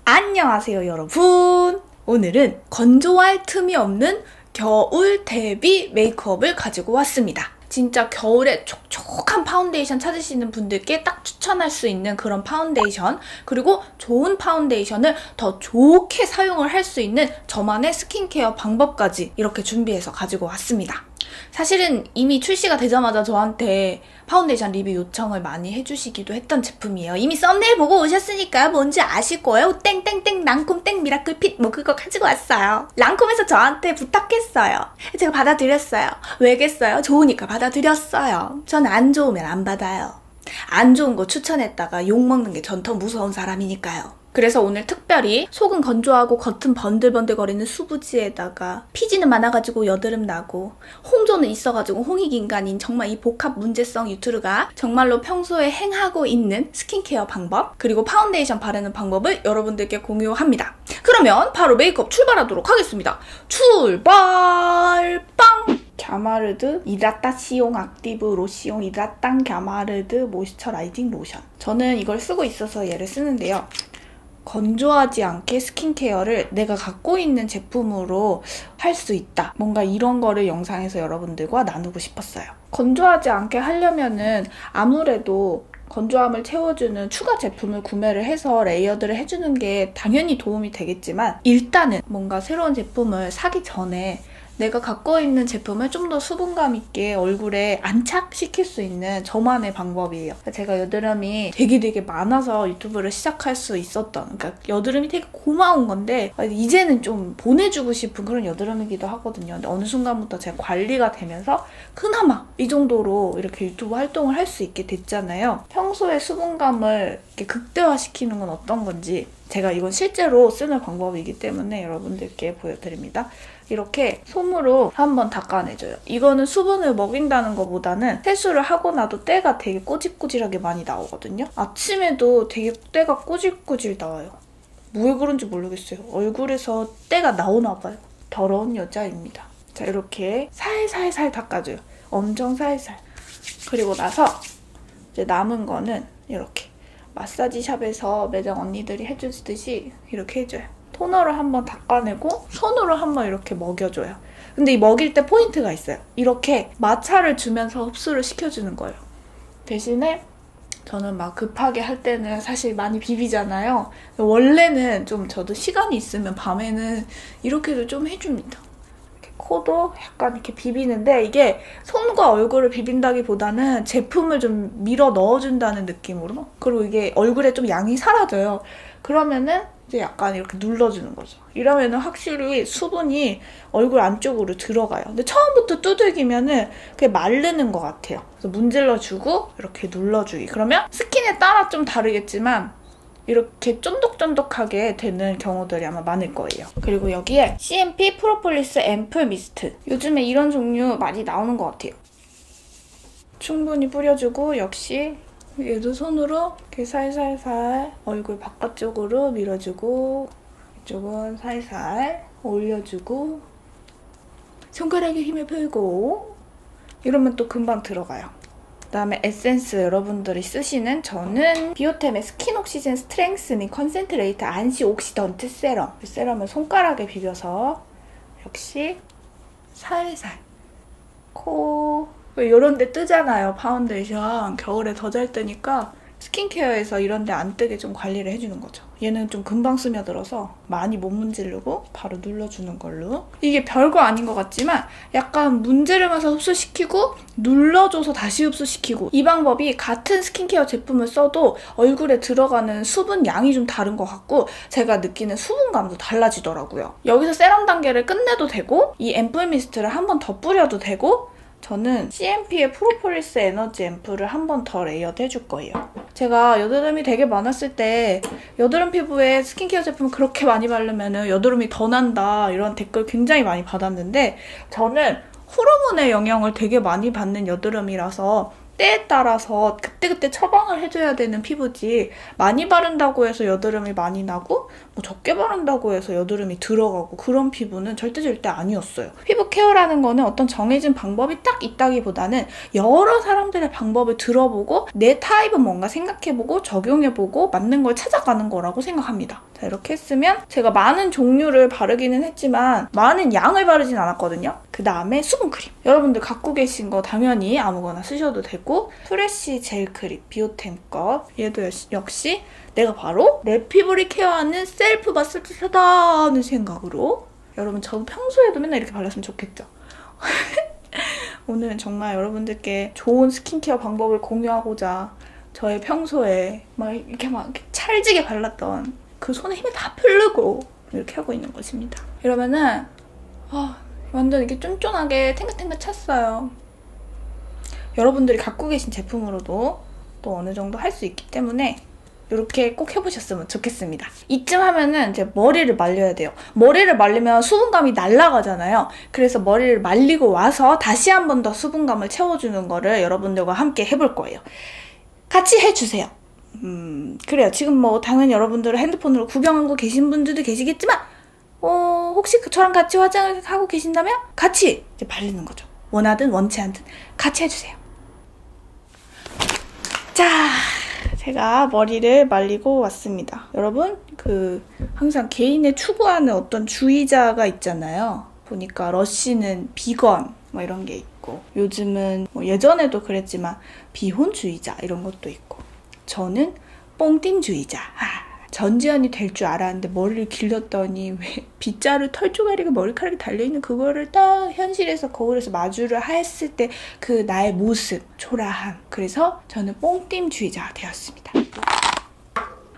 안녕하세요 여러분. 오늘은 건조할 틈이 없는 겨울 대비 메이크업을 가지고 왔습니다. 진짜 겨울에 촉촉한 파운데이션 찾으시는 분들께 딱 추천할 수 있는 그런 파운데이션, 그리고 좋은 파운데이션을 더 좋게 사용을 할 수 있는 저만의 스킨케어 방법까지 이렇게 준비해서 가지고 왔습니다. 사실은 이미 출시가 되자마자 저한테 파운데이션 리뷰 요청을 많이 해주시기도 했던 제품이에요. 이미 썸네일 보고 오셨으니까 뭔지 아실 거예요. 땡땡땡 랑콤 땡 미라클 핏 뭐 그거 가지고 왔어요. 랑콤에서 저한테 부탁했어요. 제가 받아드렸어요. 왜겠어요? 좋으니까 받아드렸어요. 전 안 좋으면 안 받아요. 안 좋은 거 추천했다가 욕먹는 게 전 더 무서운 사람이니까요. 그래서 오늘 특별히 속은 건조하고 겉은 번들번들거리는 수부지에다가 피지는 많아가지고 여드름 나고 홍조는 있어가지고 홍익인간인 정말 이 복합 문제성 유튜브가 정말로 평소에 행하고 있는 스킨케어 방법, 그리고 파운데이션 바르는 방법을 여러분들께 공유합니다. 그러면 바로 메이크업 출발하도록 하겠습니다. 출발! 빵! 갸마르드 이라따시용 액티브 로시용 이라땅 갸마르드 모이스처라이징 로션. 저는 이걸 쓰고 있어서 얘를 쓰는데요. 건조하지 않게 스킨케어를 내가 갖고 있는 제품으로 할 수 있다. 뭔가 이런 거를 영상에서 여러분들과 나누고 싶었어요. 건조하지 않게 하려면은 아무래도 건조함을 채워주는 추가 제품을 구매를 해서 레이어드를 해주는 게 당연히 도움이 되겠지만, 일단은 뭔가 새로운 제품을 사기 전에 내가 갖고 있는 제품을 좀 더 수분감 있게 얼굴에 안착시킬 수 있는 저만의 방법이에요. 제가 여드름이 되게 많아서 유튜브를 시작할 수 있었던, 그러니까 여드름이 되게 고마운 건데 이제는 좀 보내주고 싶은 그런 여드름이기도 하거든요. 근데 어느 순간부터 제가 관리가 되면서 그나마 이 정도로 이렇게 유튜브 활동을 할 수 있게 됐잖아요. 평소에 수분감을 이렇게 극대화시키는 건 어떤 건지 제가 이건 실제로 쓰는 방법이기 때문에 여러분들께 보여드립니다. 이렇게 솜으로 한번 닦아내줘요. 이거는 수분을 먹인다는 것보다는 세수를 하고 나도 때가 되게 꼬질꼬질하게 많이 나오거든요. 아침에도 되게 때가 꼬질꼬질 나와요. 왜 그런지 모르겠어요. 얼굴에서 때가 나오나 봐요. 더러운 여자입니다. 자, 이렇게 살살살 닦아줘요. 엄청 살살. 그리고 나서 이제 남은 거는 이렇게 마사지 샵에서 매장 언니들이 해주듯이 이렇게 해줘요. 토너로 한번 닦아내고 손으로 한번 이렇게 먹여줘요. 근데 이 먹일 때 포인트가 있어요. 이렇게 마찰을 주면서 흡수를 시켜주는 거예요. 대신에 저는 막 급하게 할 때는 사실 많이 비비잖아요. 원래는 좀 저도 시간이 있으면 밤에는 이렇게도 좀 해줍니다. 이렇게 코도 약간 이렇게 비비는데, 이게 손과 얼굴을 비빈다기보다는 제품을 좀 밀어 넣어준다는 느낌으로. 그리고 이게 얼굴에 좀 양이 사라져요. 그러면은 이제 약간 이렇게 눌러주는 거죠. 이러면은 확실히 수분이 얼굴 안쪽으로 들어가요. 근데 처음부터 두들기면은 그게 마르는 것 같아요. 그래서 문질러주고 이렇게 눌러주기. 그러면 스킨에 따라 좀 다르겠지만 이렇게 쫀득쫀득하게 되는 경우들이 아마 많을 거예요. 그리고 여기에 CMP 프로폴리스 앰플 미스트. 요즘에 이런 종류 많이 나오는 것 같아요. 충분히 뿌려주고, 역시 얘도 손으로 이렇게 살살살 얼굴 바깥쪽으로 밀어주고, 이쪽은 살살 올려주고, 손가락에 힘을 풀고, 이러면 또 금방 들어가요. 그다음에 에센스 여러분들이 쓰시는, 저는 비오템의 스킨 옥시즌 스트렝스닝 컨센트레이트 안시옥시던트 세럼. 이 세럼을 손가락에 비벼서 역시 살살 코, 이런 데 뜨잖아요, 파운데이션. 겨울에 더 잘 뜨니까 스킨케어에서 이런 데 안 뜨게 좀 관리를 해주는 거죠. 얘는 좀 금방 스며들어서 많이 못 문지르고 바로 눌러주는 걸로. 이게 별거 아닌 것 같지만 약간 문지르면서 흡수시키고 눌러줘서 다시 흡수시키고, 이 방법이 같은 스킨케어 제품을 써도 얼굴에 들어가는 수분 양이 좀 다른 것 같고 제가 느끼는 수분감도 달라지더라고요. 여기서 세럼 단계를 끝내도 되고 이 앰플 미스트를 한 번 더 뿌려도 되고, 저는 CMP의 프로폴리스 에너지 앰플을 한 번 더 레이어드 해줄 거예요. 제가 여드름이 되게 많았을 때 여드름 피부에 스킨케어 제품 그렇게 많이 바르면 여드름이 더 난다 이런 댓글 굉장히 많이 받았는데, 저는 호르몬의 영향을 되게 많이 받는 여드름이라서 때에 따라서 그때그때 처방을 해줘야 되는 피부지 많이 바른다고 해서 여드름이 많이 나고 뭐 적게 바른다고 해서 여드름이 들어가고 그런 피부는 절대 아니었어요. 피부 케어라는 거는 어떤 정해진 방법이 딱 있다기보다는 여러 사람들의 방법을 들어보고 내 타입은 뭔가 생각해보고 적용해보고 맞는 걸 찾아가는 거라고 생각합니다. 자, 이렇게 했으면 제가 많은 종류를 바르기는 했지만 많은 양을 바르진 않았거든요. 그 다음에 수분크림. 여러분들 갖고 계신 거 당연히 아무거나 쓰셔도 되고 프레쉬 젤 크림, 비오템 거. 얘도 역시 내가 바로 내 피부를 케어하는 셀프 마스크다는 생각으로 여러분 저도 평소에도 맨날 이렇게 발랐으면 좋겠죠. 오늘은 정말 여러분들께 좋은 스킨케어 방법을 공유하고자 저의 평소에 막 이렇게 찰지게 발랐던 그 손에 힘을 다 풀르고 이렇게 하고 있는 것입니다. 이러면은 완전 이렇게 쫀쫀하게 탱글탱글 찼어요. 여러분들이 갖고 계신 제품으로도 또 어느 정도 할 수 있기 때문에 이렇게 꼭 해보셨으면 좋겠습니다. 이쯤 하면은 이제 머리를 말려야 돼요. 머리를 말리면 수분감이 날아가잖아요. 그래서 머리를 말리고 와서 다시 한 번 더 수분감을 채워주는 거를 여러분들과 함께 해볼 거예요. 같이 해주세요. 그래요. 지금 뭐 당연히 여러분들은 핸드폰으로 구경하고 계신 분들도 계시겠지만 혹시 저랑 같이 화장을 하고 계신다면 같이 이제 바르는 거죠. 원하든 원치 않든 같이 해주세요. 자, 제가 머리를 말리고 왔습니다. 여러분, 항상 개인의 추구하는 어떤 주의자가 있잖아요. 보니까 러쉬는 비건 뭐 이런 게 있고 요즘은 뭐 예전에도 그랬지만 비혼주의자 이런 것도 있고 저는 뽕띵주의자. 전지현이 될 줄 알았는데 머리를 길렀더니 왜 빗자루 털조가리가 머리카락이 달려있는 그거를 딱 현실에서 거울에서 마주를 했을 때 그 나의 모습, 초라함. 그래서 저는 뽕띵주의자가 되었습니다.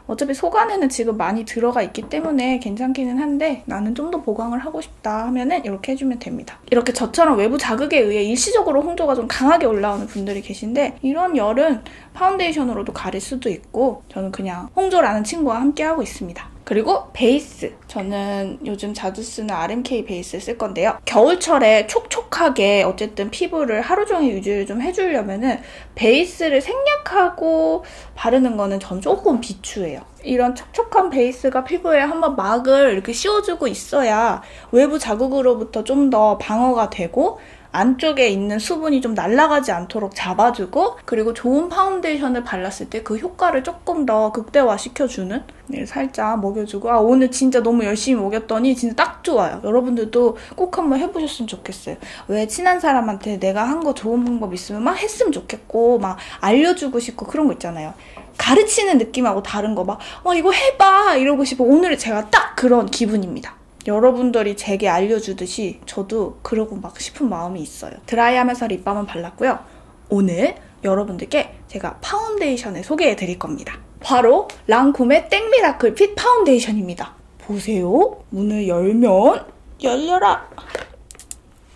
어차피 속안에는 지금 많이 들어가 있기 때문에 괜찮기는 한데 나는 좀 더 보강을 하고 싶다 하면은 이렇게 해주면 됩니다. 이렇게 저처럼 외부 자극에 의해 일시적으로 홍조가 좀 강하게 올라오는 분들이 계신데 이런 열은 파운데이션으로도 가릴 수도 있고 저는 그냥 홍조라는 친구와 함께 하고 있습니다. 그리고 베이스. 저는 요즘 자주 쓰는 RMK 베이스 쓸 건데요. 겨울철에 촉촉하게 어쨌든 피부를 하루 종일 유지를 좀 해주려면은 베이스를 생략하고 바르는 거는 전 조금 비추해요. 이런 촉촉한 베이스가 피부에 한번 막을 이렇게 씌워주고 있어야 외부 자극으로부터 좀 더 방어가 되고 안쪽에 있는 수분이 좀 날아가지 않도록 잡아주고 그리고 좋은 파운데이션을 발랐을 때 그 효과를 조금 더 극대화시켜주는 살짝 먹여주고 오늘 진짜 너무 열심히 먹였더니 진짜 딱 좋아요. 여러분들도 꼭 한번 해보셨으면 좋겠어요. 왜 친한 사람한테 내가 한 거 좋은 방법 있으면 막 했으면 좋겠고 막 알려주고 싶고 그런 거 있잖아요. 가르치는 느낌하고 다른 거 막 이거 해봐 이러고 싶어. 오늘 제가 딱 그런 기분입니다. 여러분들이 제게 알려주듯이 저도 그러고 막 싶은 마음이 있어요. 드라이하면서 립밤은 발랐고요. 오늘 여러분들께 제가 파운데이션을 소개해 드릴 겁니다. 바로 랑콤의 땡미라클 핏 파운데이션입니다. 보세요. 문을 열면 열려라.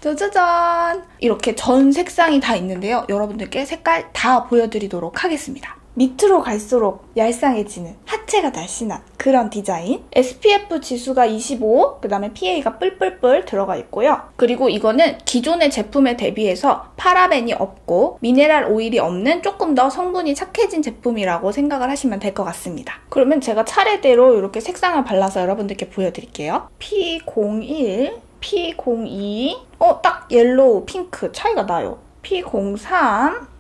짜자잔. 이렇게 전 색상이 다 있는데요. 여러분들께 색깔 다 보여드리도록 하겠습니다. 밑으로 갈수록 얄쌍해지는 하체가 날씬한 그런 디자인. SPF 지수가 25, 그 다음에 PA가 뿔뿔뿔 들어가 있고요. 그리고 이거는 기존의 제품에 대비해서 파라벤이 없고 미네랄 오일이 없는 조금 더 성분이 착해진 제품이라고 생각을 하시면 될 것 같습니다. 그러면 제가 차례대로 이렇게 색상을 발라서 여러분들께 보여드릴게요. P01, P02, 딱 옐로우, 핑크 차이가 나요. P03,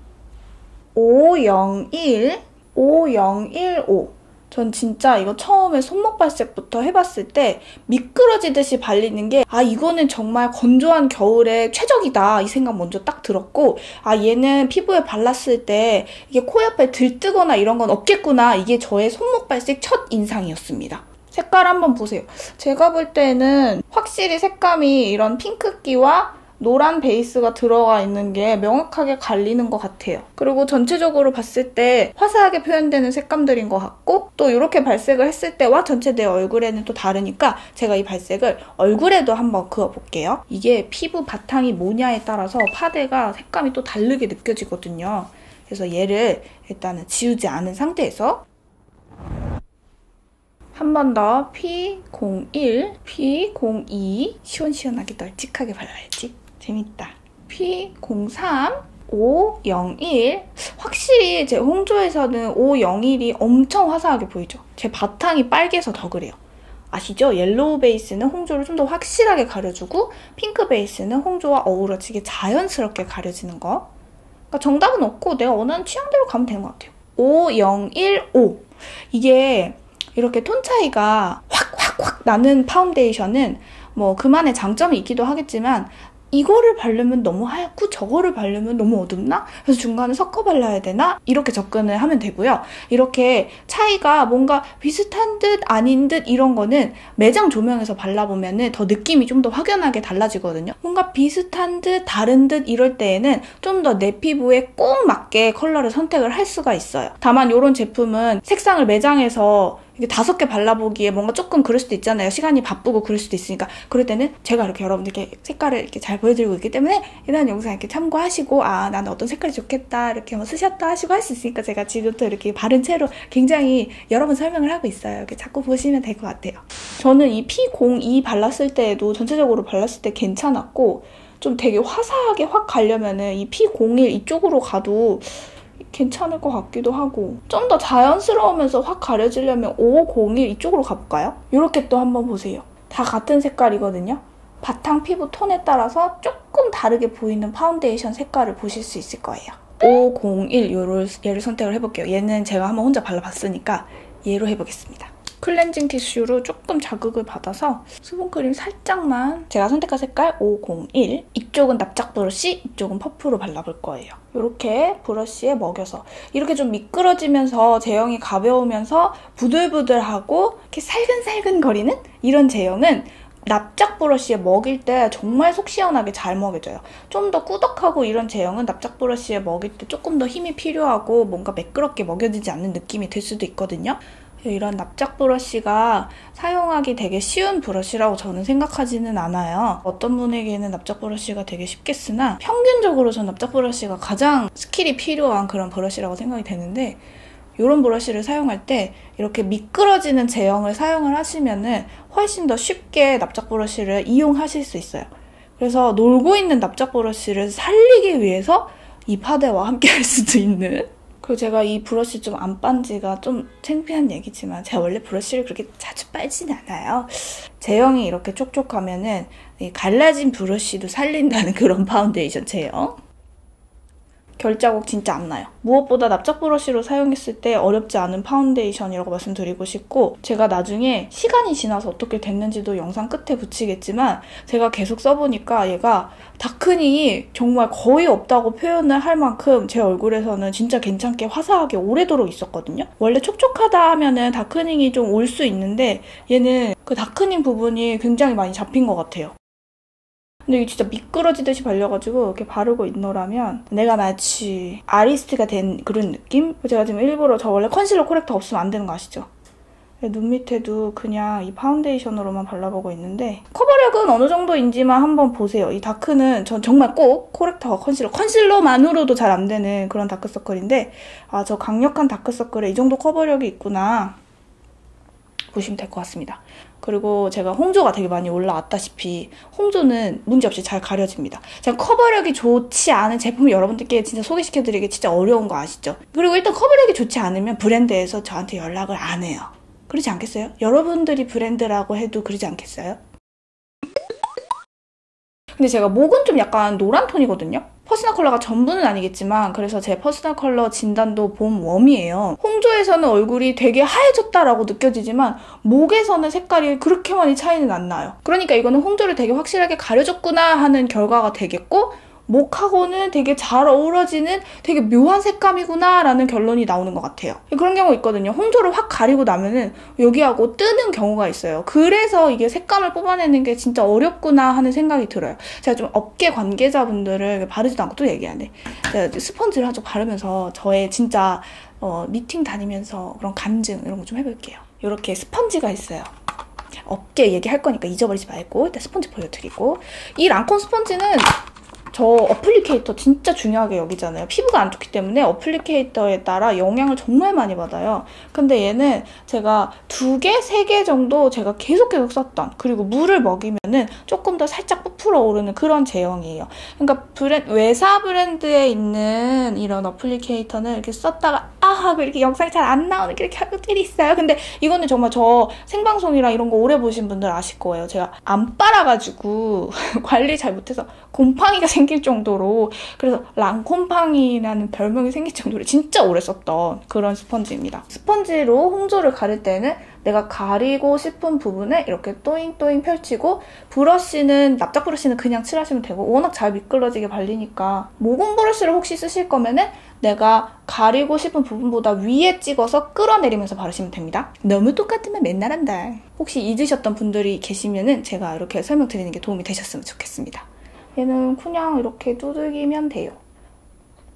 501, 5015. 전 진짜 이거 처음에 손목 발색부터 해봤을 때 미끄러지듯이 발리는 게 이거는 정말 건조한 겨울에 최적이다 이 생각 먼저 딱 들었고 얘는 피부에 발랐을 때 이게 코 옆에 들뜨거나 이런 건 없겠구나. 이게 저의 손목 발색 첫 인상이었습니다. 색깔 한번 보세요. 제가 볼 때는 확실히 색감이 이런 핑크기와 노란 베이스가 들어가 있는 게 명확하게 갈리는 것 같아요. 그리고 전체적으로 봤을 때 화사하게 표현되는 색감들인 것 같고 또 이렇게 발색을 했을 때와 전체 내 얼굴에는 또 다르니까 제가 이 발색을 얼굴에도 한번 그어볼게요. 이게 피부 바탕이 뭐냐에 따라서 파데가 색감이 또 다르게 느껴지거든요. 그래서 얘를 일단은 지우지 않은 상태에서 한 번 더 P01, P02 시원시원하게 널찍하게 발라야지. 재밌다. P03, 501. 확실히 제 홍조에서는 501이 엄청 화사하게 보이죠. 제 바탕이 빨개서 더 그래요. 아시죠? 옐로우 베이스는 홍조를 좀 더 확실하게 가려주고 핑크 베이스는 홍조와 어우러지게 자연스럽게 가려지는 거. 그러니까 정답은 없고 내가 원하는 취향대로 가면 되는 것 같아요. 5015. 이게 이렇게 톤 차이가 확 나는 파운데이션은 뭐 그만의 장점이 있기도 하겠지만 이거를 바르면 너무 하얗고 저거를 바르면 너무 어둡나? 그래서 중간에 섞어 발라야 되나? 이렇게 접근을 하면 되고요. 이렇게 차이가 뭔가 비슷한 듯 아닌 듯 이런 거는 매장 조명에서 발라보면 더 느낌이 좀 더 확연하게 달라지거든요. 뭔가 비슷한 듯 다른 듯 이럴 때에는 좀 더 내 피부에 꼭 맞게 컬러를 선택을 할 수가 있어요. 다만 이런 제품은 색상을 매장에서 이게 5개 발라보기에 뭔가 조금 그럴 수도 있잖아요. 시간이 바쁘고 그럴 수도 있으니까. 그럴 때는 제가 이렇게 여러분들께 색깔을 이렇게 잘 보여드리고 있기 때문에 이런 영상 이렇게 참고하시고 아 나는 어떤 색깔이 좋겠다 이렇게 한번 쓰셨다 하시고 할 수 있으니까 제가 지금부터 이렇게 바른 채로 굉장히 여러 번 설명을 하고 있어요. 이렇게 자꾸 보시면 될 것 같아요. 저는 이 P02 발랐을 때에도 전체적으로 발랐을 때 괜찮았고 좀 되게 화사하게 확 가려면은 이 P01 이쪽으로 가도 괜찮을 것 같기도 하고 좀 더 자연스러우면서 확 가려지려면 501 이쪽으로 가볼까요? 이렇게 또 한번 보세요. 다 같은 색깔이거든요. 바탕 피부 톤에 따라서 조금 다르게 보이는 파운데이션 색깔을 보실 수 있을 거예요. 501 얘를 선택을 해볼게요. 얘는 제가 한번 혼자 발라봤으니까 얘로 해보겠습니다. 클렌징 티슈로 조금 자극을 받아서 수분크림 살짝만 제가 선택한 색깔 501 이쪽은 납작 브러쉬, 이쪽은 퍼프로 발라볼 거예요. 이렇게 브러쉬에 먹여서 이렇게 좀 미끄러지면서 제형이 가벼우면서 부들부들하고 이렇게 살근살근 거리는 이런 제형은 납작 브러쉬에 먹일 때 정말 속 시원하게 잘 먹여져요. 좀 더 꾸덕하고 이런 제형은 납작 브러쉬에 먹일 때 조금 더 힘이 필요하고 뭔가 매끄럽게 먹여지지 않는 느낌이 들 수도 있거든요. 이런 납작 브러쉬가 사용하기 되게 쉬운 브러쉬라고 저는 생각하지는 않아요. 어떤 분에게는 납작 브러쉬가 되게 쉽게 쓰나 평균적으로 전 납작 브러쉬가 가장 스킬이 필요한 그런 브러쉬라고 생각이 되는데 이런 브러쉬를 사용할 때 이렇게 미끄러지는 제형을 사용을 하시면 훨씬 더 쉽게 납작 브러쉬를 이용하실 수 있어요. 그래서 놀고 있는 납작 브러쉬를 살리기 위해서 이 파데와 함께 할 수도 있는 그리고 제가 이 브러쉬 좀 안 빤 지가 좀 창피한 얘기지만 제가 원래 브러쉬를 그렇게 자주 빨진 않아요. 제형이 이렇게 촉촉하면은 이 갈라진 브러쉬도 살린다는 그런 파운데이션 제형. 결자국 진짜 안 나요. 무엇보다 납작 브러쉬로 사용했을 때 어렵지 않은 파운데이션이라고 말씀드리고 싶고 제가 나중에 시간이 지나서 어떻게 됐는지도 영상 끝에 붙이겠지만 제가 계속 써보니까 얘가 다크닝이 정말 거의 없다고 표현을 할 만큼 제 얼굴에서는 진짜 괜찮게 화사하게 오래도록 있었거든요. 원래 촉촉하다 하면은 다크닝이 좀 올 수 있는데 얘는 그 다크닝 부분이 굉장히 많이 잡힌 것 같아요. 근데 이게 진짜 미끄러지듯이 발려가지고 이렇게 바르고 있노라면 내가 마치 아리스트가 된 그런 느낌? 제가 지금 일부러 저 원래 컨실러 코렉터 없으면 안 되는 거 아시죠? 눈 밑에도 그냥 이 파운데이션으로만 발라보고 있는데 커버력은 어느 정도인지만 한번 보세요. 이 다크는 전 정말 꼭 코렉터와 컨실러만으로도 잘 안 되는 그런 다크서클인데 아, 저 강력한 다크서클에 이 정도 커버력이 있구나 보시면 될 것 같습니다. 그리고 제가 홍조가 되게 많이 올라왔다시피 홍조는 문제없이 잘 가려집니다. 제가 커버력이 좋지 않은 제품을 여러분들께 진짜 소개시켜드리기 진짜 어려운 거 아시죠? 그리고 일단 커버력이 좋지 않으면 브랜드에서 저한테 연락을 안 해요. 그러지 않겠어요? 여러분들이 브랜드라고 해도 그러지 않겠어요? 근데 제가 목은 좀 약간 노란 톤이거든요? 퍼스널 컬러가 전부는 아니겠지만 그래서 제 퍼스널 컬러 진단도 봄 웜이에요. 홍조에서는 얼굴이 되게 하얘졌다라고 느껴지지만 목에서는 색깔이 그렇게 많이 차이는 안 나요. 그러니까 이거는 홍조를 되게 확실하게 가려줬구나 하는 결과가 되겠고 목하고는 되게 잘 어우러지는 되게 묘한 색감이구나 라는 결론이 나오는 것 같아요. 그런 경우 있거든요. 홍조를 확 가리고 나면은 여기하고 뜨는 경우가 있어요. 그래서 이게 색감을 뽑아내는 게 진짜 어렵구나 하는 생각이 들어요. 제가 좀 업계 관계자분들을 바르지도 않고 또 얘기하네. 제가 스펀지를 한쪽 바르면서 저의 진짜 미팅 다니면서 그런 감증 이런 거 좀 해볼게요. 이렇게 스펀지가 있어요. 업계 얘기할 거니까 잊어버리지 말고 일단 스펀지 보여드리고 이 랑콤 스펀지는 저 어플리케이터 진짜 중요하게 여기잖아요. 피부가 안 좋기 때문에 어플리케이터에 따라 영향을 정말 많이 받아요. 근데 얘는 제가 2개, 3개 정도 제가 계속 썼던, 그리고 물을 먹이면은 조금 더 살짝 부풀어 오르는 그런 제형이에요. 그러니까 외사 브랜드에 있는 이런 어플리케이터는 이렇게 썼다가 하고 이렇게 영상이 잘 안 나오는 이렇게 하고들이 있어요. 근데 이거는 정말 저 생방송이랑 이런 거 오래 보신 분들 아실 거예요. 제가 안 빨아가지고 관리 잘 못해서 곰팡이가 생길 정도로, 그래서 랑곰팡이라는 별명이 생길 정도로 진짜 오래 썼던 그런 스펀지입니다. 스펀지로 홍조를 가릴 때는 내가 가리고 싶은 부분에 이렇게 또잉또잉 펼치고, 브러쉬는 납작 브러쉬는 그냥 칠하시면 되고, 워낙 잘 미끄러지게 발리니까 모공 브러쉬를 혹시 쓰실 거면은 내가 가리고 싶은 부분보다 위에 찍어서 끌어내리면서 바르시면 됩니다. 너무 똑같으면 맨날 한다. 혹시 잊으셨던 분들이 계시면은 제가 이렇게 설명드리는 게 도움이 되셨으면 좋겠습니다. 얘는 그냥 이렇게 두들기면 돼요.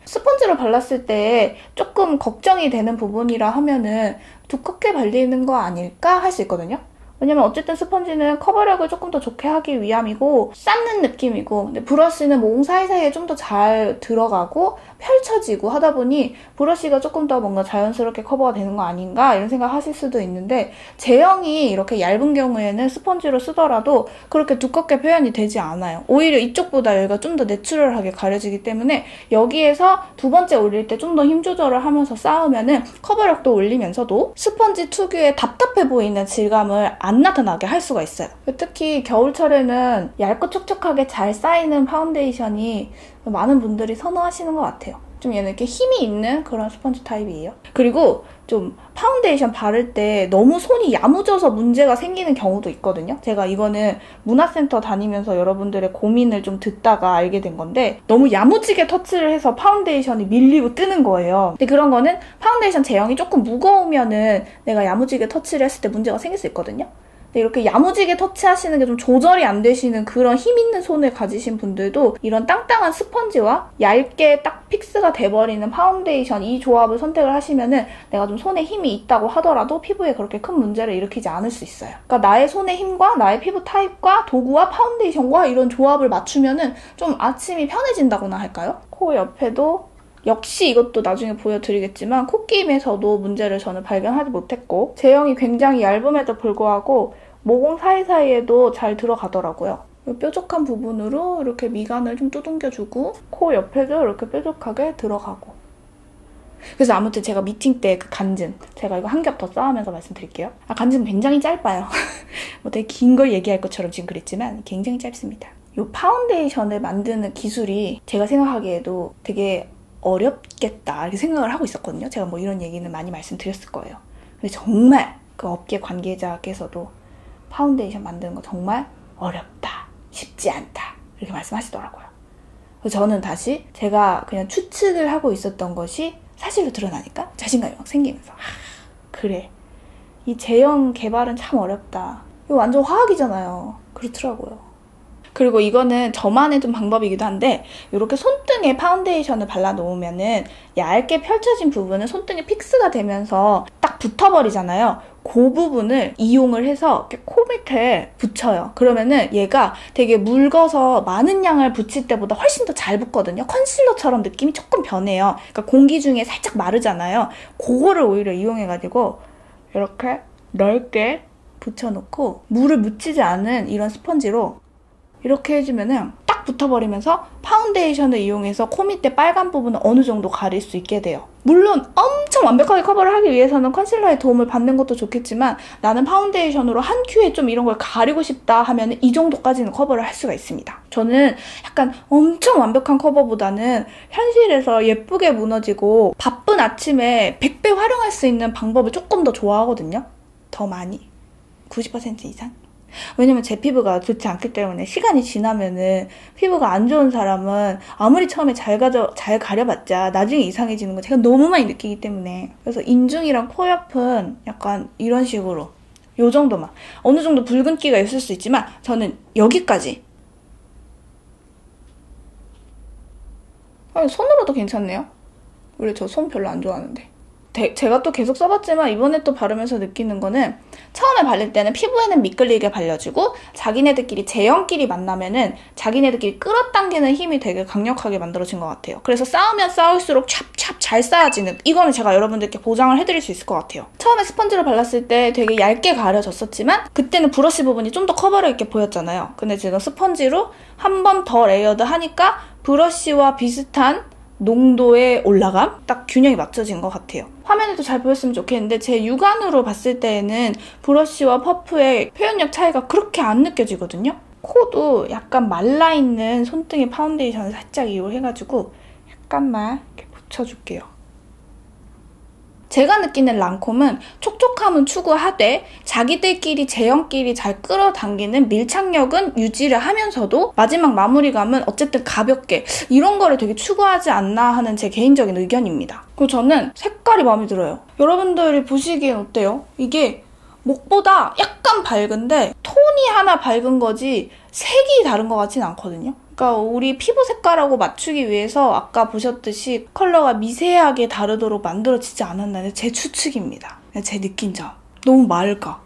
스펀지를 발랐을 때 조금 걱정이 되는 부분이라 하면은 두껍게 발리는 거 아닐까 할 수 있거든요. 왜냐면 어쨌든 스펀지는 커버력을 조금 더 좋게 하기 위함이고 쌓는 느낌이고, 근데 브러쉬는 모공 사이사이에 좀 더 잘 들어가고 펼쳐지고 하다 보니 브러쉬가 조금 더 뭔가 자연스럽게 커버가 되는 거 아닌가 이런 생각 하실 수도 있는데, 제형이 이렇게 얇은 경우에는 스펀지로 쓰더라도 그렇게 두껍게 표현이 되지 않아요. 오히려 이쪽보다 여기가 좀 더 내추럴하게 가려지기 때문에 여기에서 2번째 올릴 때 좀 더 힘 조절을 하면서 쌓으면은 커버력도 올리면서도 스펀지 특유의 답답해 보이는 질감을 안 나타나게 할 수가 있어요. 특히 겨울철에는 얇고 촉촉하게 잘 쌓이는 파운데이션이 많은 분들이 선호하시는 것 같아요. 좀 얘는 이렇게 힘이 있는 그런 스펀지 타입이에요. 그리고 좀 파운데이션 바를 때 너무 손이 야무져서 문제가 생기는 경우도 있거든요. 제가 이거는 문화센터 다니면서 여러분들의 고민을 좀 듣다가 알게 된 건데, 너무 야무지게 터치를 해서 파운데이션이 밀리고 뜨는 거예요. 근데 그런 거는 파운데이션 제형이 조금 무거우면은 내가 야무지게 터치를 했을 때 문제가 생길 수 있거든요. 이렇게 야무지게 터치하시는 게 좀 조절이 안 되시는 그런 힘 있는 손을 가지신 분들도 이런 땅땅한 스펀지와 얇게 딱 픽스가 돼버리는 파운데이션, 이 조합을 선택을 하시면은 내가 좀 손에 힘이 있다고 하더라도 피부에 그렇게 큰 문제를 일으키지 않을 수 있어요. 그러니까 나의 손의 힘과 나의 피부 타입과 도구와 파운데이션과 이런 조합을 맞추면은 좀 아침이 편해진다고나 할까요? 코 옆에도 역시 이것도 나중에 보여드리겠지만 콧김에서도 문제를 저는 발견하지 못했고, 제형이 굉장히 얇음에도 불구하고 모공 사이사이에도 잘 들어가더라고요. 뾰족한 부분으로 이렇게 미간을 좀 두둥겨주고 코 옆에도 이렇게 뾰족하게 들어가고. 그래서 아무튼 제가 미팅 때 그 간증, 제가 이거 한 겹 더 쌓으면서 말씀드릴게요. 간증은 굉장히 짧아요. 뭐 되게 긴 걸 얘기할 것처럼 지금 그랬지만 굉장히 짧습니다. 이 파운데이션을 만드는 기술이 제가 생각하기에도 되게 어렵겠다 이렇게 생각을 하고 있었거든요. 제가 뭐 이런 얘기는 많이 말씀드렸을 거예요. 근데 정말 그 업계 관계자께서도 파운데이션 만드는 거 정말 어렵다, 쉽지 않다 이렇게 말씀하시더라고요. 그래서 저는 다시 제가 그냥 추측을 하고 있었던 것이 사실로 드러나니까 자신감이 막 생기면서 그래, 이 제형 개발은 참 어렵다. 이거 완전 화학이잖아요. 그렇더라고요. 그리고 이거는 저만의 좀 방법이기도 한데, 이렇게 손등에 파운데이션을 발라놓으면은 얇게 펼쳐진 부분은 손등에 픽스가 되면서 딱 붙어버리잖아요. 그 부분을 이용을 해서 이렇게 코 밑에 붙여요. 그러면은 얘가 되게 묽어서 많은 양을 붙일 때보다 훨씬 더 잘 붙거든요. 컨실러처럼 느낌이 조금 변해요. 그러니까 공기 중에 살짝 마르잖아요. 그거를 오히려 이용해가지고 이렇게 넓게 붙여놓고 물을 묻히지 않은 이런 스펀지로 이렇게 해주면은 딱 붙어버리면서 파운데이션을 이용해서 코 밑에 빨간 부분을 어느 정도 가릴 수 있게 돼요. 물론 엄청 완벽하게 커버를 하기 위해서는 컨실러의 도움을 받는 것도 좋겠지만, 나는 파운데이션으로 한 큐에 좀 이런 걸 가리고 싶다 하면 이 정도까지는 커버를 할 수가 있습니다. 저는 약간 엄청 완벽한 커버보다는 현실에서 예쁘게 무너지고 바쁜 아침에 100배 활용할 수 있는 방법을 조금 더 좋아하거든요. 더 많이. 90% 이상? 왜냐면 제 피부가 좋지 않기 때문에 시간이 지나면은 피부가 안 좋은 사람은 아무리 처음에 잘 가려봤자 나중에 이상해지는 거 제가 너무 많이 느끼기 때문에. 그래서 인중이랑 코 옆은 약간 이런 식으로 요 정도만, 어느 정도 붉은기가 있을 수 있지만 저는 여기까지. 손으로도 괜찮네요. 원래 저 손 별로 안 좋아하는데. 제가 또 계속 써봤지만 이번에 또 바르면서 느끼는 거는 처음에 바를 때는 피부에는 미끌리게 발려주고 자기네들끼리 제형끼리 만나면은 자기네들끼리 끌어당기는 힘이 되게 강력하게 만들어진 것 같아요. 그래서 쌓으면 쌓을수록 찹찹 잘 쌓아지는, 이거는 제가 여러분들께 보장을 해드릴 수 있을 것 같아요. 처음에 스펀지로 발랐을 때 되게 얇게 가려졌었지만 그때는 브러쉬 부분이 좀 더 커버력 있게 보였잖아요. 근데 지금 스펀지로 한 번 더 레이어드 하니까 브러쉬와 비슷한 농도의 올라감? 딱 균형이 맞춰진 것 같아요. 화면에도 잘 보였으면 좋겠는데 제 육안으로 봤을 때에는 브러쉬와 퍼프의 표현력 차이가 그렇게 안 느껴지거든요. 코도 약간 말라있는 손등에 파운데이션을 살짝 이용해가지고 약간만 이렇게 붙여줄게요. 제가 느끼는 랑콤은 촉촉함은 추구하되 자기들끼리 제형끼리 잘 끌어당기는 밀착력은 유지를 하면서도 마지막 마무리감은 어쨌든 가볍게, 이런 거를 되게 추구하지 않나 하는 제 개인적인 의견입니다. 그리고 저는 색깔이 마음에 들어요. 여러분들이 보시기엔 어때요? 이게 목보다 약간 밝은데 톤이 하나 밝은 거지 색이 다른 것 같진 않거든요. 그러니까 우리 피부 색깔하고 맞추기 위해서 아까 보셨듯이 컬러가 미세하게 다르도록 만들어지지 않았나요? 제 추측입니다. 제 느낀 점. 너무 맑아.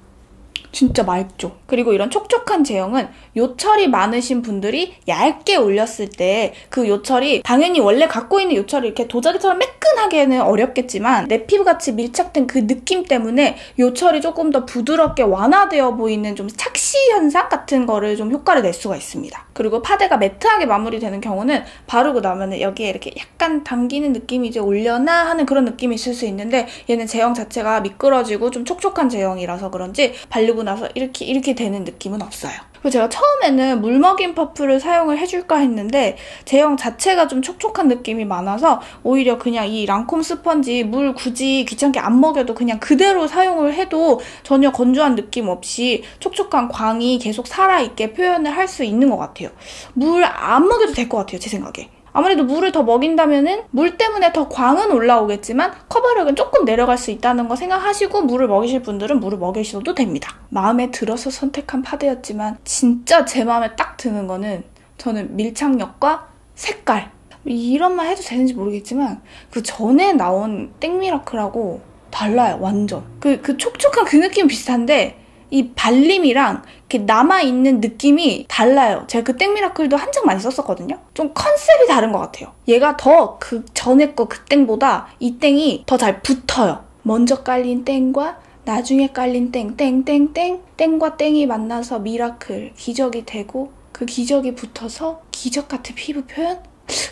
진짜 맑죠? 그리고 이런 촉촉한 제형은 요철이 많으신 분들이 얇게 올렸을 때 그 요철이 당연히 원래 갖고 있는 요철이 이렇게 도자기처럼 매끈하게는 어렵겠지만 내 피부같이 밀착된 그 느낌 때문에 요철이 조금 더 부드럽게 완화되어 보이는 좀 착시 현상 같은 거를 좀 효과를 낼 수가 있습니다. 그리고 파데가 매트하게 마무리되는 경우는 바르고 나면 여기에 이렇게 약간 당기는 느낌이 이제 올려나 하는 그런 느낌이 있을 수 있는데 얘는 제형 자체가 미끄러지고 좀 촉촉한 제형이라서 그런지 바르고 나서 이렇게 되는 느낌은 없어요. 그리고 제가 처음에는 물먹인 퍼프를 사용을 해줄까 했는데 제형 자체가 좀 촉촉한 느낌이 많아서 오히려 그냥 이 랑콤 스펀지 물 굳이 귀찮게 안 먹여도 그냥 그대로 사용을 해도 전혀 건조한 느낌 없이 촉촉한 광이 계속 살아있게 표현을 할 수 있는 것 같아요. 물 안 먹여도 될 것 같아요, 제 생각에. 아무래도 물을 더 먹인다면은 물 때문에 더 광은 올라오겠지만 커버력은 조금 내려갈 수 있다는 거 생각하시고 물을 먹이실 분들은 물을 먹이셔도 됩니다. 마음에 들어서 선택한 파데였지만 진짜 제 마음에 딱 드는 거는 저는 밀착력과 색깔. 이런 말 해도 되는지 모르겠지만 그 전에 나온 땡미라클하고 달라요, 완전. 그 촉촉한 그 느낌은 비슷한데 이 발림이랑 이렇게 남아있는 느낌이 달라요. 제가 그 땡미라클도 한창 많이 썼었거든요. 좀 컨셉이 다른 것 같아요. 얘가 더 그 전에 거 그 땡보다 이 땡이 더 잘 붙어요. 먼저 깔린 땡과 나중에 깔린 땡땡땡땡 땡과 땡이 만나서 미라클, 기적이 되고 그 기적이 붙어서 기적 같은 피부 표현?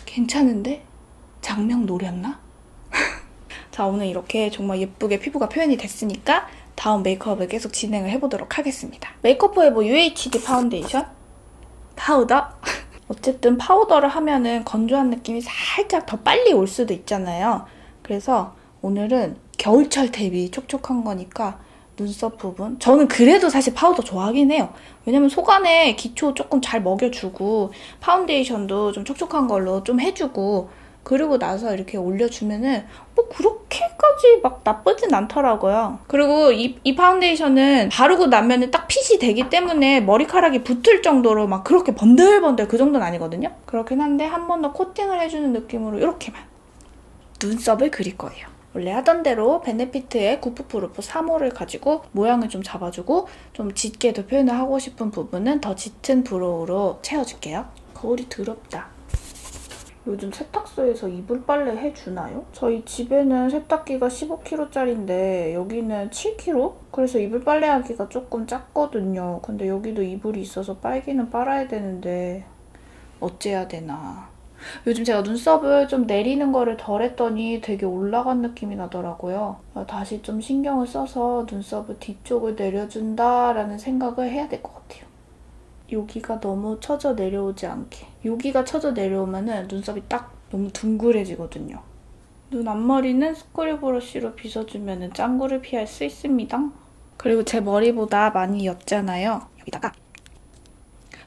괜찮은데? 장명 노렸나? 자, 오늘 이렇게 정말 예쁘게 피부가 표현이 됐으니까 다음 메이크업을 계속 진행을 해보도록 하겠습니다. 메이크업 포에버 UHD 파운데이션 파우더 어쨌든 파우더를 하면은 건조한 느낌이 살짝 더 빨리 올 수도 있잖아요. 그래서 오늘은 겨울철 대비 촉촉한 거니까 눈썹 부분, 저는 그래도 사실 파우더 좋아하긴 해요. 왜냐면 속안에 기초 조금 잘 먹여주고 파운데이션도 좀 촉촉한 걸로 좀 해주고 그리고 나서 이렇게 올려주면은 뭐 그렇게까지 막 나쁘진 않더라고요. 그리고 이 파운데이션은 바르고 나면은 딱 핏이 되기 때문에 머리카락이 붙을 정도로 막 그렇게 번들번들 그 정도는 아니거든요. 그렇긴 한데 한 번 더 코팅을 해주는 느낌으로 이렇게만 눈썹을 그릴 거예요. 원래 하던 대로 베네피트의 구프프루프 3호를 가지고 모양을 좀 잡아주고 좀 짙게도 표현을 하고 싶은 부분은 더 짙은 브로우로 채워줄게요. 거울이 더럽다. 요즘 세탁소에서 이불 빨래 해주나요? 저희 집에는 세탁기가 15kg짜리인데 여기는 7kg? 그래서 이불 빨래하기가 조금 작거든요. 근데 여기도 이불이 있어서 빨기는 빨아야 되는데 어째야 되나. 요즘 제가 눈썹을 좀 내리는 거를 덜 했더니 되게 올라간 느낌이 나더라고요. 다시 좀 신경을 써서 눈썹을 뒤쪽을 내려준다라는 생각을 해야 될 것 같아요. 여기가 너무 처져 내려오지 않게. 여기가 처져 내려오면은 눈썹이 딱 너무 둥그레지거든요. 눈 앞머리는 스크류 브러쉬로 빗어주면 짱구를 피할 수 있습니다. 그리고 제 머리보다 많이 옅잖아요. 여기다가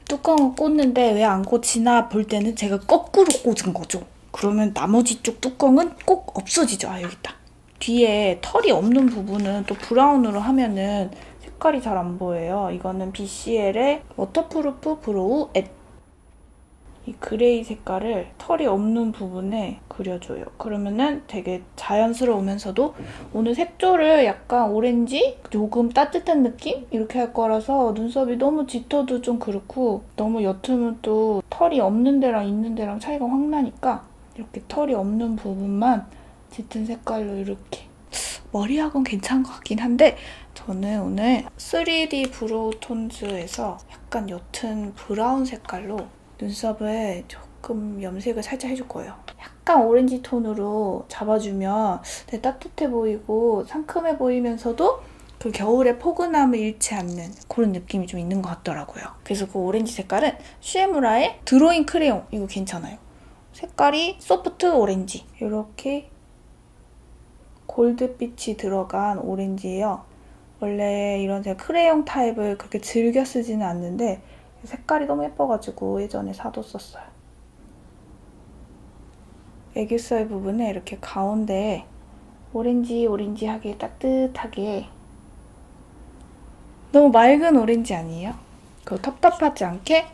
뚜껑을 꽂는데 왜 안 꽂히나 볼 때는 제가 거꾸로 꽂은 거죠. 그러면 나머지 쪽 뚜껑은 꼭 없어지죠. 아, 여기 있다. 뒤에 털이 없는 부분은 또 브라운으로 하면은 색깔이 잘 안 보여요. 이거는 BCL의 워터프루프 브로우 이 그레이 색깔을 털이 없는 부분에 그려줘요. 그러면은 되게 자연스러우면서도 오늘 색조를 약간 오렌지? 조금 따뜻한 느낌? 이렇게 할 거라서 눈썹이 너무 짙어도 좀 그렇고 너무 옅으면 또 털이 없는 데랑 있는 데랑 차이가 확 나니까 이렇게 털이 없는 부분만 짙은 색깔로 이렇게 머리하고는 괜찮은 것 같긴 한데 저는 오늘 3D 브로우 톤즈에서 약간 옅은 브라운 색깔로 눈썹을 조금 염색을 살짝 해줄 거예요. 약간 오렌지 톤으로 잡아주면 되게 따뜻해 보이고 상큼해 보이면서도 그 겨울의 포근함을 잃지 않는 그런 느낌이 좀 있는 것 같더라고요. 그래서 그 오렌지 색깔은 슈에무라의 드로잉 크레용 이거 괜찮아요. 색깔이 소프트 오렌지 이렇게 골드빛이 들어간 오렌지예요. 원래 이런 크레용 타입을 그렇게 즐겨 쓰지는 않는데 색깔이 너무 예뻐가지고 예전에 사뒀었어요. 애교살 부분에 이렇게 가운데에 오렌지하게 따뜻하게 너무 맑은 오렌지 아니에요? 그 텁텁하지 않게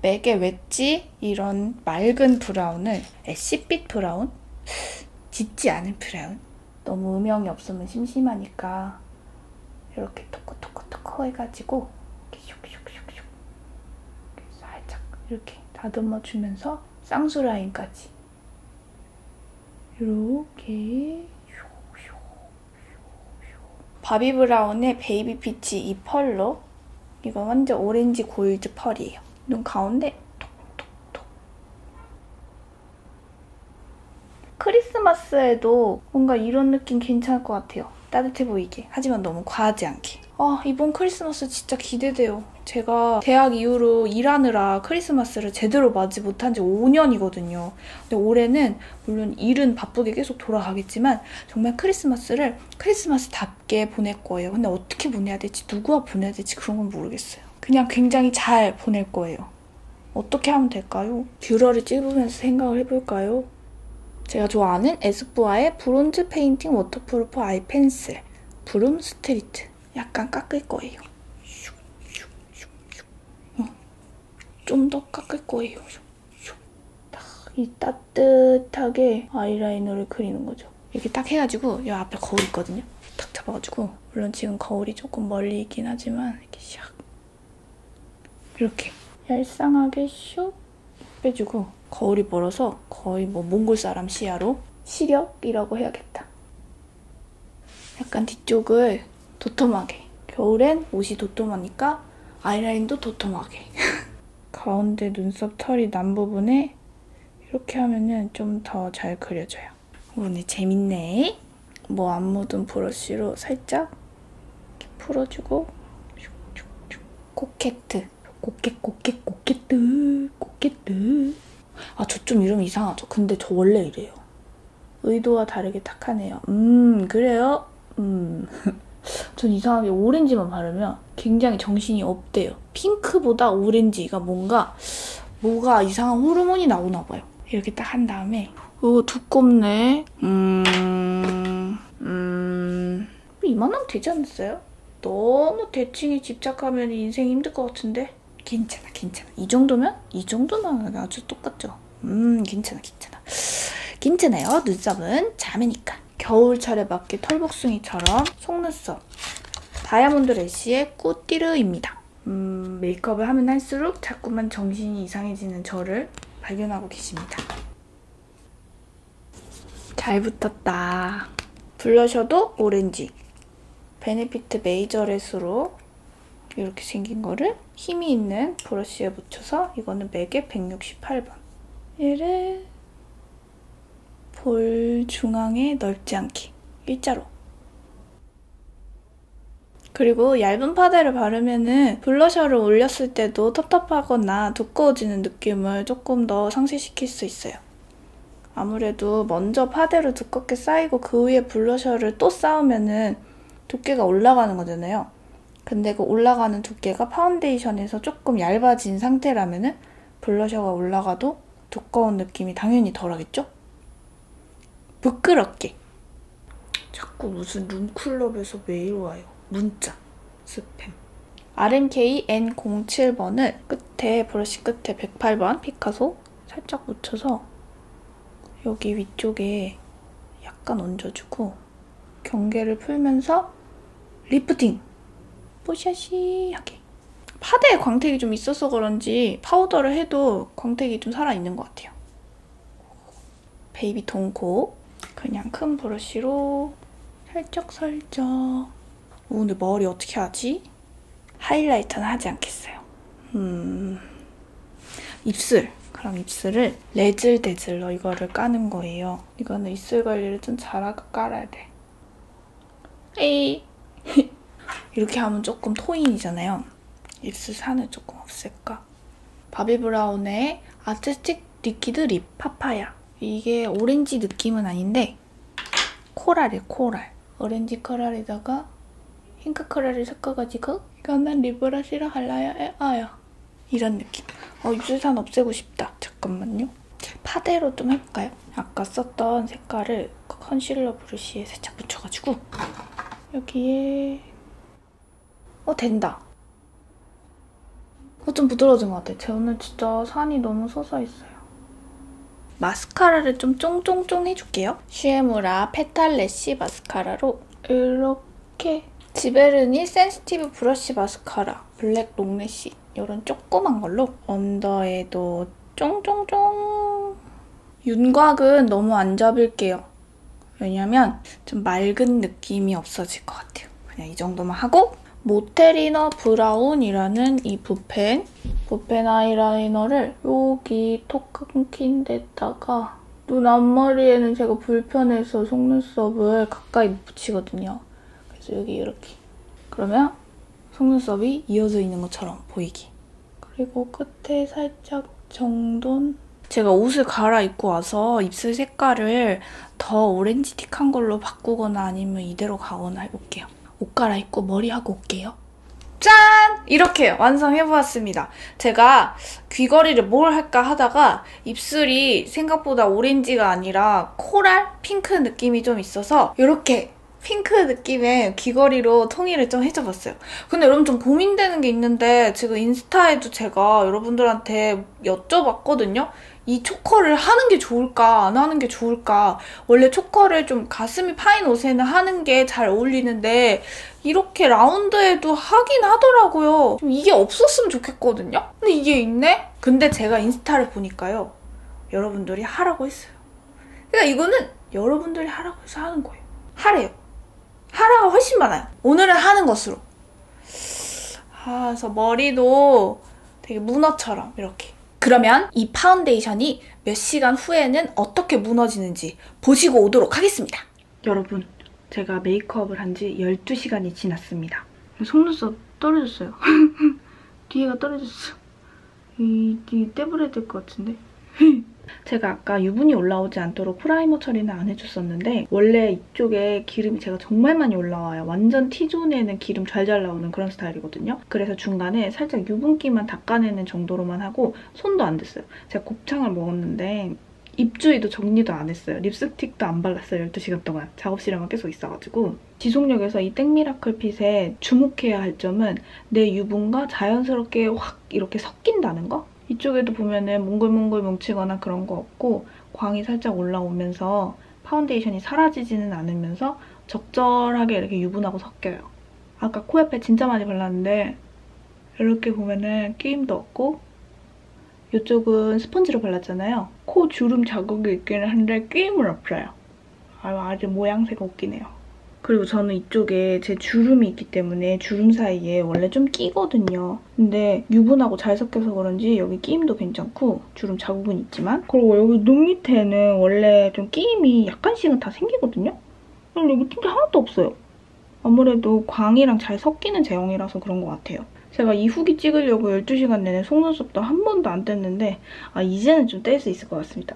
맥의 웨지 이런 맑은 브라운을 애쉬빛 브라운? 짙지 않은 브라운? 너무 음영이 없으면 심심하니까 이렇게 토코토코토코 해가지고 이렇게 슉슉슉슉 살짝 이렇게 다듬어 주면서 쌍수 라인까지 이렇게 바비 브라운의 베이비 피치 이 펄로 이거 완전 오렌지 골드 펄이에요. 눈 가운데 톡톡톡. 크리스마스에도 뭔가 이런 느낌 괜찮을 것 같아요. 따뜻해 보이게. 하지만 너무 과하지 않게. 이번 크리스마스 진짜 기대돼요. 제가 대학 이후로 일하느라 크리스마스를 제대로 맞이 못한 지 5년이거든요. 근데 올해는 물론 일은 바쁘게 계속 돌아가겠지만 정말 크리스마스를 크리스마스답게 보낼 거예요. 근데 어떻게 보내야 될지, 누구와 보내야 될지 그런 건 모르겠어요. 그냥 굉장히 잘 보낼 거예요. 어떻게 하면 될까요? 뷰러를 찝으면서 생각을 해볼까요? 제가 좋아하는 에스쁘아의 브론즈 페인팅 워터프루프 아이 펜슬 브룸 스트리트 약간 깎을 거예요. 좀 더 깎을 거예요. 이 따뜻하게 아이라이너를 그리는 거죠. 이렇게 딱 해가지고 이 앞에 거울 있거든요. 탁 잡아가지고 물론 지금 거울이 조금 멀리 있긴 하지만 이렇게 샥 이렇게 얄쌍하게 슉 빼주고 거울이 멀어서 거의 뭐 몽골 사람 시야로 시력이라고 해야겠다. 약간 뒤쪽을 도톰하게. 겨울엔 옷이 도톰하니까 아이라인도 도톰하게. 가운데 눈썹 털이 난 부분에 이렇게 하면은 좀 더 잘 그려져요. 오늘 재밌네. 뭐 안 묻은 브러쉬로 살짝 이렇게 풀어주고 코케트. 코케트. 저 좀 이름 이상하죠? 근데 저 원래 이래요. 의도와 다르게 탁하네요. 그래요? 전 이상하게 오렌지만 바르면 굉장히 정신이 없대요. 핑크보다 오렌지가 뭐가 이상한 호르몬이 나오나 봐요. 이렇게 딱 한 다음에 두껍네. 이만하면 되지 않았어요? 너무 대칭에 집착하면 인생 힘들 것 같은데? 괜찮아. 이 정도면 아주 똑같죠? 괜찮아요. 눈썹은 자매니까. 겨울철에 맞게 털복숭이처럼 속눈썹. 다이아몬드 래쉬의 꾸띠르입니다. 메이크업을 하면 할수록 자꾸만 정신이 이상해지는 저를 발견하고 계십니다. 잘 붙었다. 블러셔도 오렌지. 베네피트 메이저렛으로 이렇게 생긴 거를 힘이 있는 브러쉬에 묻혀서 이거는 맥의 168번. 얘를 볼 중앙에 넓지 않게 일자로. 그리고 얇은 파데를 바르면은 블러셔를 올렸을 때도 텁텁하거나 두꺼워지는 느낌을 조금 더 상쇄시킬 수 있어요. 아무래도 먼저 파데로 두껍게 쌓이고 그 위에 블러셔를 또 쌓으면은 두께가 올라가는 거잖아요. 근데 그 올라가는 두께가 파운데이션에서 조금 얇아진 상태라면은 블러셔가 올라가도 두꺼운 느낌이 당연히 덜하겠죠? 부끄럽게. 자꾸 무슨 룸클럽에서 메일 와요. 문자, 스팸. RMK N07번을 끝에, 브러쉬 끝에 108번 피카소 살짝 묻혀서 여기 위쪽에 약간 얹어주고 경계를 풀면서 리프팅! 뽀샤시하게. 파데에 광택이 좀 있어서 그런지 파우더를 해도 광택이 좀 살아있는 것 같아요. 베이비 톤코. 그냥 큰 브러쉬로 살짝살짝. 오늘 머리 어떻게 하지? 하이라이터는 하지 않겠어요. 입술. 그럼 입술을 레즐데즐러 이거를 까는 거예요. 이거는 입술 관리를 좀 잘하고 깔아야 돼. 에이. 이렇게 하면 조금 토인이잖아요. 입술 산을 조금 없앨까? 바비브라운의 아티스틱 리퀴드 립 파파야. 이게 오렌지 느낌은 아닌데 코랄이에요, 코랄. 오렌지 코랄에다가 핑크 코랄을 섞어가지고 이거는 립브러쉬로 발라야 해요. 이런 느낌. 입술산 없애고 싶다. 잠깐만요. 파데로 좀 해볼까요? 아까 썼던 색깔을 컨실러 브러쉬에 살짝 묻혀가지고 여기에 된다. 좀 부드러워진 것 같아요. 저는 진짜 산이 너무 솟아있어요. 마스카라를 좀 쫑쫑쫑 해줄게요. 슈에무라 페탈래쉬 마스카라로 이렇게 지베르니 센시티브 브러쉬 마스카라 블랙 롱래쉬 이런 조그만 걸로 언더에도 쫑쫑쫑. 윤곽은 너무 안 잡을게요. 왜냐면 좀 맑은 느낌이 없어질 것 같아요. 그냥 이 정도만 하고 모테리너 브라운이라는 이 붓펜 아이라이너를 여기 톡 끊긴 데다가 눈 앞머리에는 제가 불편해서 속눈썹을 가까이 붙이거든요. 그래서 여기 이렇게. 그러면 속눈썹이 이어져 있는 것처럼 보이게. 그리고 끝에 살짝 정돈. 제가 옷을 갈아입고 와서 입술 색깔을 더 오렌지틱한 걸로 바꾸거나 아니면 이대로 가거나 해볼게요. 옷 갈아입고 머리하고 올게요. 짠! 이렇게 완성해보았습니다. 제가 귀걸이를 뭘 할까 하다가 입술이 생각보다 오렌지가 아니라 코랄? 핑크 느낌이 좀 있어서 이렇게 핑크 느낌의 귀걸이로 통일을 좀 해줘봤어요. 근데 여러분 좀 고민되는 게 있는데 지금 인스타에도 제가 여러분들한테 여쭤봤거든요. 이 초커를 하는 게 좋을까 안 하는 게 좋을까. 원래 초커를 좀 가슴이 파인 옷에는 하는 게 잘 어울리는데 이렇게 라운드에도 하긴 하더라고요. 좀 이게 없었으면 좋겠거든요. 근데 이게 있네? 근데 제가 인스타를 보니까요. 여러분들이 하라고 했어요. 그러니까 이거는 여러분들이 하라고 해서 하는 거예요. 하래요. 하라가 훨씬 많아요. 오늘은 하는 것으로. 그래서 머리도 되게 문어처럼 이렇게. 그러면 이 파운데이션이 몇 시간 후에는 어떻게 무너지는지 보시고 오도록 하겠습니다. 여러분, 제가 메이크업을 한 지 12시간이 지났습니다. 속눈썹 떨어졌어요. 뒤에가 떨어졌어. 이 떼버려야 될 것 같은데? 제가 아까 유분이 올라오지 않도록 프라이머 처리는 안 해줬었는데 원래 이쪽에 기름이 제가 정말 많이 올라와요. 완전 T존에는 기름 잘 나오는 그런 스타일이거든요. 그래서 중간에 살짝 유분기만 닦아내는 정도로만 하고 손도 안 댔어요. 제가 곱창을 먹었는데 입주위도 정리도 안 했어요. 립스틱도 안 발랐어요. 12시간 동안. 작업실에만 계속 있어가지고. 지속력에서 이 땡미라클 핏에 주목해야 할 점은 내 유분과 자연스럽게 확 이렇게 섞인다는 거? 이쪽에도 보면은 몽글몽글 뭉치거나 그런 거 없고 광이 살짝 올라오면서 파운데이션이 사라지지는 않으면서 적절하게 이렇게 유분하고 섞여요. 아까 코 옆에 진짜 많이 발랐는데 이렇게 보면은 끼임도 없고 이쪽은 스펀지로 발랐잖아요. 코 주름 자국이 있기는 한데 끼임은 없어요. 아주 모양새가 웃기네요. 그리고 저는 이쪽에 제 주름이 있기 때문에 주름 사이에 원래 좀 끼거든요. 근데 유분하고 잘 섞여서 그런지 여기 끼임도 괜찮고 주름 자국은 있지만 그리고 여기 눈 밑에는 원래 좀 끼임이 약간씩은 다 생기거든요? 근데 여기 진짜 하나도 없어요. 아무래도 광이랑 잘 섞이는 제형이라서 그런 것 같아요. 제가 이 후기 찍으려고 12시간 내내 속눈썹도 한 번도 안 뗐는데 이제는 좀 뗄 수 있을 것 같습니다.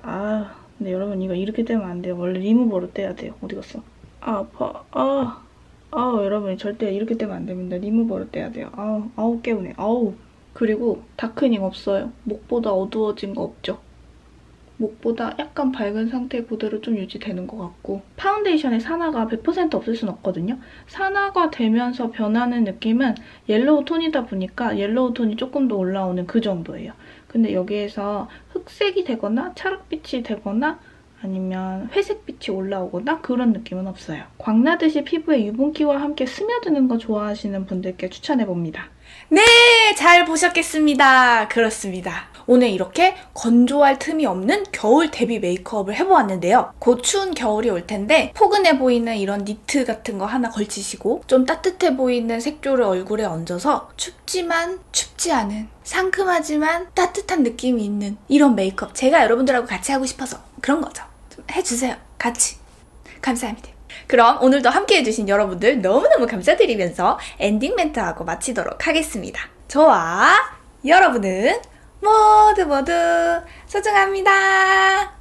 근데 여러분 이거 이렇게 떼면 안 돼요. 원래 리무버로 떼야 돼요. 어디 갔어? 아파. 여러분 절대 이렇게 떼면 안 됩니다. 리무버로 떼야 돼요. 아우 깨우네. 그리고 다크닝 없어요. 목보다 어두워진 거 없죠? 목보다 약간 밝은 상태 그대로 좀 유지되는 것 같고 파운데이션에 산화가 100% 없을 순 없거든요. 산화가 되면서 변하는 느낌은 옐로우 톤이다 보니까 옐로우 톤이 조금 더 올라오는 그 정도예요. 근데 여기에서 흑색이 되거나 차락빛이 되거나 아니면 회색빛이 올라오거나 그런 느낌은 없어요. 광나듯이 피부에 유분기와 함께 스며드는 거 좋아하시는 분들께 추천해봅니다. 네, 잘 보셨겠습니다. 그렇습니다. 오늘 이렇게 건조할 틈이 없는 겨울 대비 메이크업을 해보았는데요. 곧 추운 겨울이 올 텐데 포근해 보이는 이런 니트 같은 거 하나 걸치시고 좀 따뜻해 보이는 색조를 얼굴에 얹어서 춥지만 춥지 않은 상큼하지만 따뜻한 느낌이 있는 이런 메이크업 제가 여러분들하고 같이 하고 싶어서 그런 거죠. 좀 해주세요. 같이. 감사합니다. 그럼 오늘도 함께 해주신 여러분들 너무너무 감사드리면서 엔딩 멘트하고 마치도록 하겠습니다. 저와 여러분은 모두 모두 소중합니다.